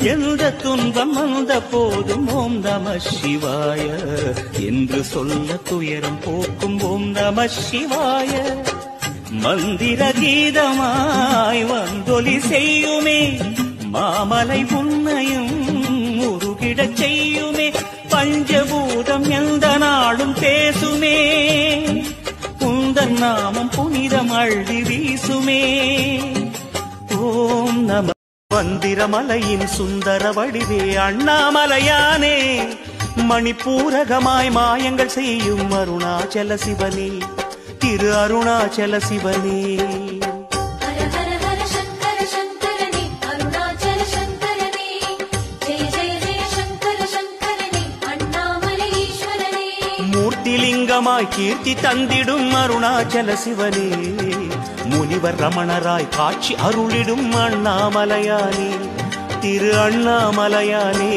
எந்த துன்பம் வந்த போதும் ஓம் நம சிவாய என்று சொல்ல துயரம் போக்கும் ஓம் நம சிவாய. மந்திர கீதமாய் வந்தொலி செய்யுமே மாமலை உன்னையும் உருகிடச் செய்யுமே. பஞ்சபூதம் எந்த நாளும் பேசுமே உந்தன் நாமம் புனிதம் அள்ளி வீசுமே. ஓம் நம மந்திரமலையின் சுந்தர வடிவே அண்ணாமலையானே. மணிப்பூரகமாய் மாயங்கள் செய்யும் அருணாச்சல சிவனே திரு அருணாச்சல சிவனே. மூர்த்திலிங்கமாய் கீர்த்தி தந்திடும் அருணாச்சல சிவனே. முனிவர் ரமணராய் காட்சி அருளிடும் அண்ணாமலையானே திரு அண்ணாமலையானே.